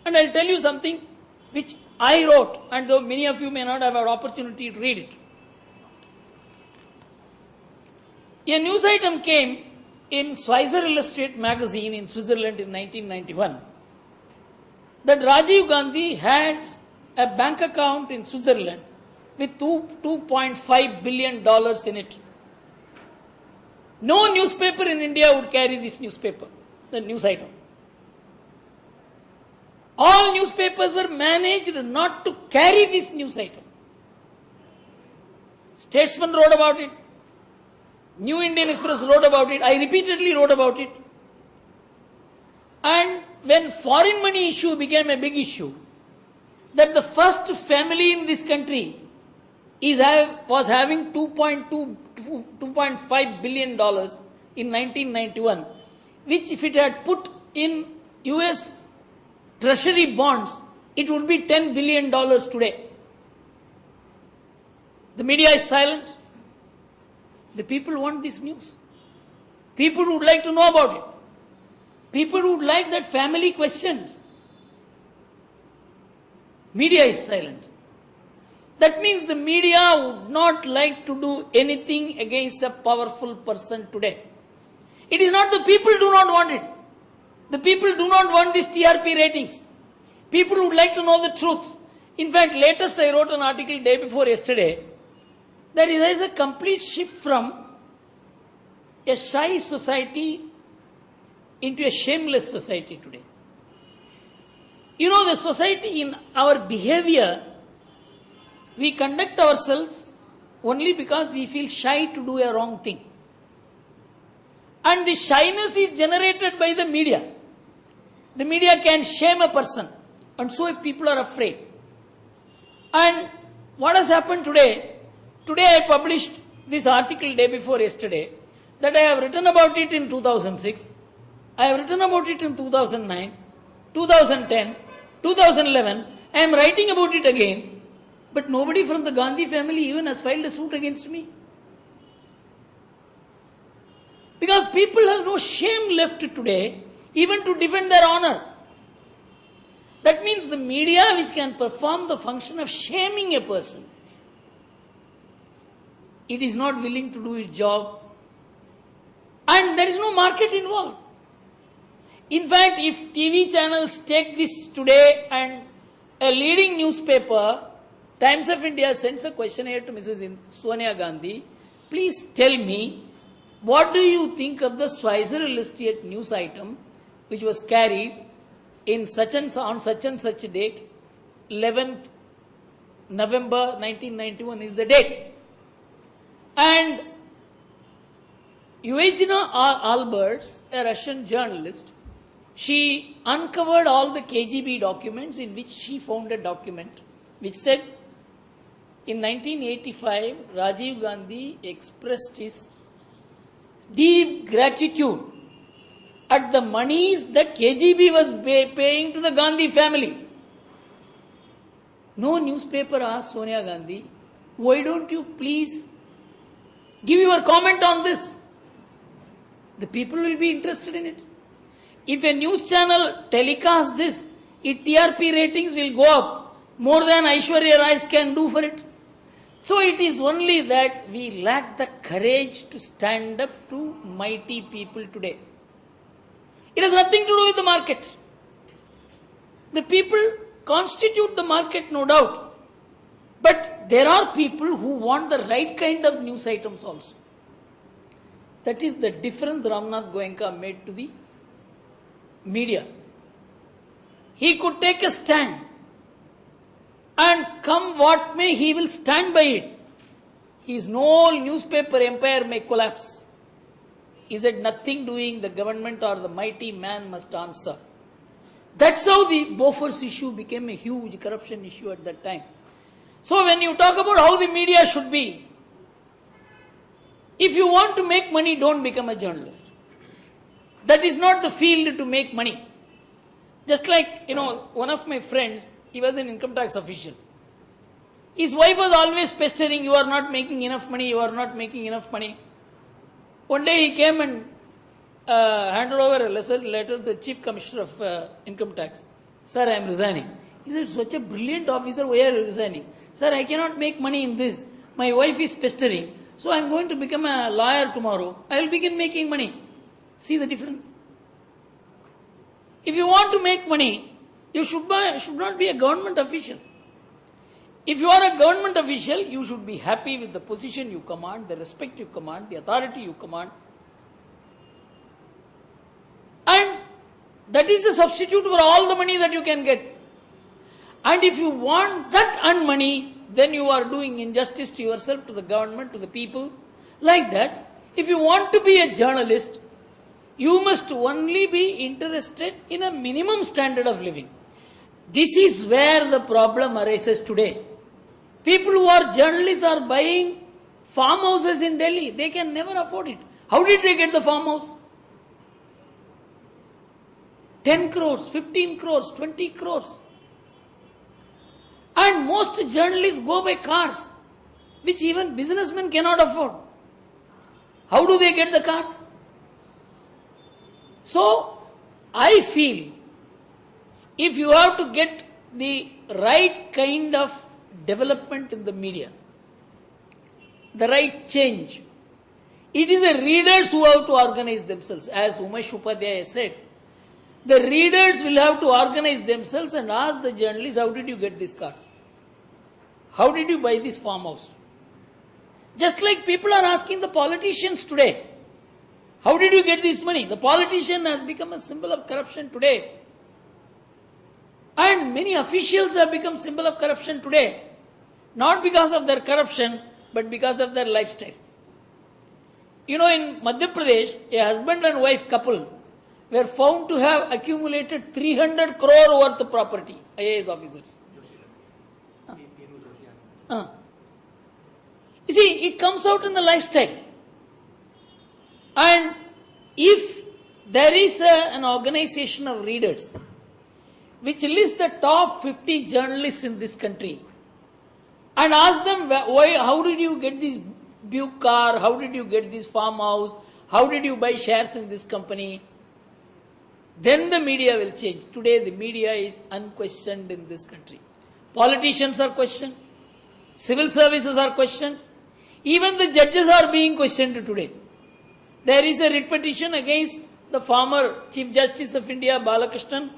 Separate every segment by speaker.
Speaker 1: And I'll tell you something which I wrote, and though many of you may not have an opportunity to read it. A news item came in Schweizer Illustrated magazine in Switzerland in 1991 that Rajiv Gandhi had a bank account in Switzerland with $2.5 billion in it. No newspaper in India would carry this newspaper, the news item. All newspapers were managed not to carry this news item. Statesman wrote about it. New Indian Express wrote about it. I repeatedly wrote about it. And when foreign money issue became a big issue, that the first family in this country was having $2.5 billion in 1991, which if it had put in US Treasury bonds, it would be $10 billion today. The media is silent. The people want this news. People would like to know about it. People would like that family questioned. Media is silent. That means the media would not like to do anything against a powerful person today. It is not the people do not want it. The people do not want these TRP ratings. People would like to know the truth. In fact, latest I wrote an article day before yesterday that there is a complete shift from a shy society into a shameless society today. You know, the society in our behavior, we conduct ourselves only because we feel shy to do a wrong thing. And the shyness is generated by the media. The media can shame a person, and so people are afraid. And what has happened today? Today I published this article day before yesterday that I have written about it in 2006, I have written about it in 2009, 2010, 2011, I am writing about it again, but nobody from the Gandhi family even has filed a suit against me. Because people have no shame left today even to defend their honor. That means the media, which can perform the function of shaming a person, it is not willing to do its job, and there is no market involved. In fact, if TV channels take this today and a leading newspaper, Times of India, sends a questionnaire to Mrs. Sonia Gandhi, please tell me, what do you think of the Schweizer Illustrated news item which was carried in on such and such a date, 11th November 1991 is the date. And Eugenia Alberts, a Russian journalist, she uncovered all the KGB documents in which she found a document which said in 1985 Rajiv Gandhi expressed his deep gratitude at the monies that KGB was paying to the Gandhi family. No newspaper asked Sonia Gandhi, why don't you please give your comment on this? The people will be interested in it. If a news channel telecasts this, its TRP ratings will go up more than Aishwarya Rai can do for it. So it is only that we lack the courage to stand up to mighty people today. It has nothing to do with the market. The people constitute the market, no doubt. But there are people who want the right kind of news items also. That is the difference Ramnath Goenka made to the media. He could take a stand, and come what may, he will stand by it. His whole newspaper empire may collapse. He said, nothing doing, the government or the mighty man must answer. That's how the Bofors issue became a huge corruption issue at that time. So when you talk about how the media should be, if you want to make money, don't become a journalist. That is not the field to make money. Just like, one of my friends, he was an income tax official. His wife was always pestering, you are not making enough money, you are not making enough money. One day he came and handed over a letter to the Chief Commissioner of Income Tax. Sir, I am resigning. He said, such a brilliant officer, why are you resigning? Sir, I cannot make money in this. My wife is pestering. So I am going to become a lawyer tomorrow. I will begin making money. See the difference? If you want to make money, you should not be a government official. If you are a government official, you should be happy with the position you command, the respect you command, the authority you command. And that is the substitute for all the money that you can get. And if you want that earned money, then you are doing injustice to yourself, to the government, to the people. Like that, if you want to be a journalist, you must only be interested in a minimum standard of living. This is where the problem arises today. People who are journalists are buying farmhouses in Delhi. They can never afford it. How did they get the farmhouse? 10 crores, 15 crores, 20 crores. And most journalists go by cars, which even businessmen cannot afford. How do they get the cars? So, I feel if you have to get the right kind of development in the media, the right change, it is the readers who have to organize themselves. As Umesh Upadhyaya said, the readers will have to organize themselves and ask the journalists, how did you get this car? How did you buy this farmhouse? Just like people are asking the politicians today, how did you get this money? The politician has become a symbol of corruption today. And many officials have become symbol of corruption today. Not because of their corruption, but because of their lifestyle. You know, in Madhya Pradesh, a husband and wife couple were found to have accumulated 300 crore worth of property, IAS officers. You see, it comes out in the lifestyle. And if there is an organization of readers which lists the top 50 journalists in this country and ask them, why, how did you get this Buick car, how did you get this farmhouse, how did you buy shares in this company, then the media will change. Today the media is unquestioned in this country. Politicians are questioned, civil services are questioned, even the judges are being questioned today. There is a writ petition against the former Chief Justice of India, Balakrishnan,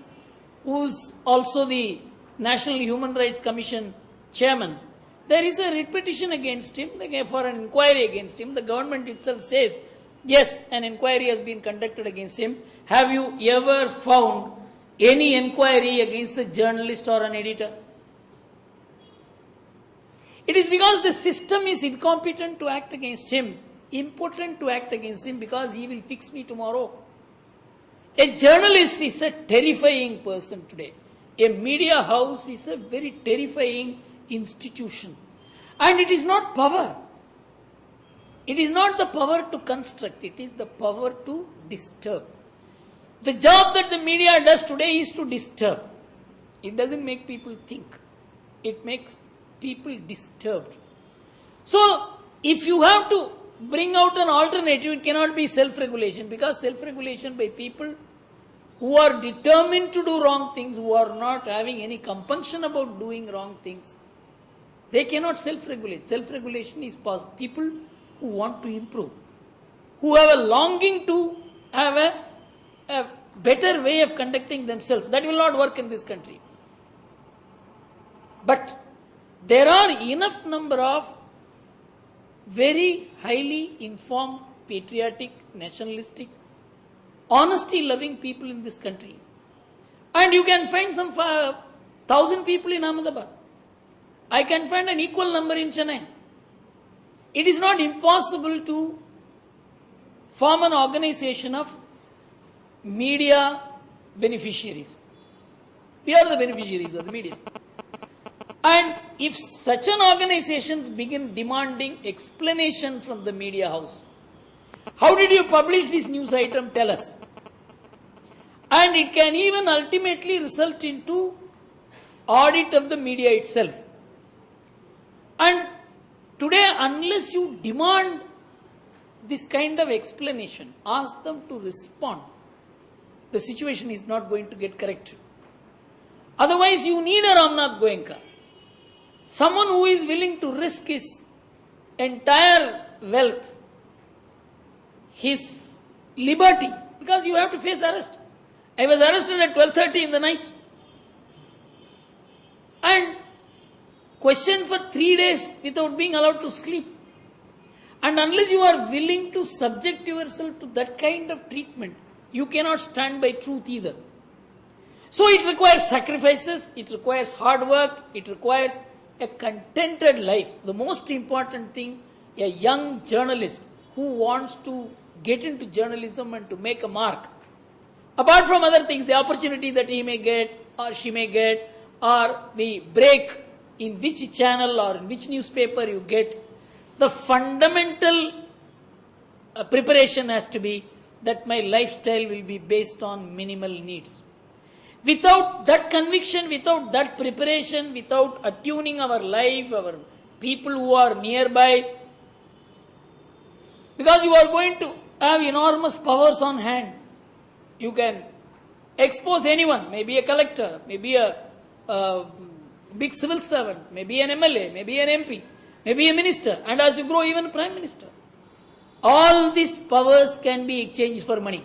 Speaker 1: who is also the National Human Rights Commission chairman. There is a writ petition against him for an inquiry against him. The government itself says, yes, an inquiry has been conducted against him. Have you ever found any inquiry against a journalist or an editor? It is because the system is incompetent to act against him, impotent to act against him, because he will fix me tomorrow. A journalist is a terrifying person today. A media house is a very terrifying institution. And it is not power. It is not the power to construct, it is the power to disturb. The job that the media does today is to disturb. It doesn't make people think. It makes people disturbed. So, if you have to bring out an alternative, it cannot be self-regulation, because self-regulation by people who are determined to do wrong things, who are not having any compunction about doing wrong things, they cannot self-regulate. Self-regulation is people who want to improve, who have a longing to have a better way of conducting themselves. That will not work in this country. But there are enough number of very highly informed, patriotic, nationalistic, honesty-loving people in this country. And you can find some 1,000 people in Ahmedabad. I can find an equal number in Chennai. It is not impossible to form an organization of media beneficiaries. We are the beneficiaries of the media. And if such an organizations begin demanding explanation from the media house, how did you publish this news item? Tell us. And it can even ultimately result into audit of the media itself. And today, unless you demand this kind of explanation, ask them to respond, the situation is not going to get corrected. Otherwise, you need a Ramnath Goenka. Someone who is willing to risk his entire wealth, his liberty, because you have to face arrest. I was arrested at 12:30 in the night and questioned for 3 days without being allowed to sleep. And unless you are willing to subject yourself to that kind of treatment, you cannot stand by truth either. So it requires sacrifices, it requires hard work, it requires a contented life. The most important thing, a young journalist who wants to get into journalism and to make a mark, apart from other things, the opportunity that he may get or she may get, or the break in which channel or in which newspaper you get, the fundamental preparation has to be that my lifestyle will be based on minimal needs. Without that conviction, without that preparation, without attuning our life, our people who are nearby, because you are going to have enormous powers on hand. You can expose anyone, maybe a collector, maybe a big civil servant, maybe an MLA, maybe an MP, maybe a minister, and as you grow, even a prime minister. All these powers can be exchanged for money.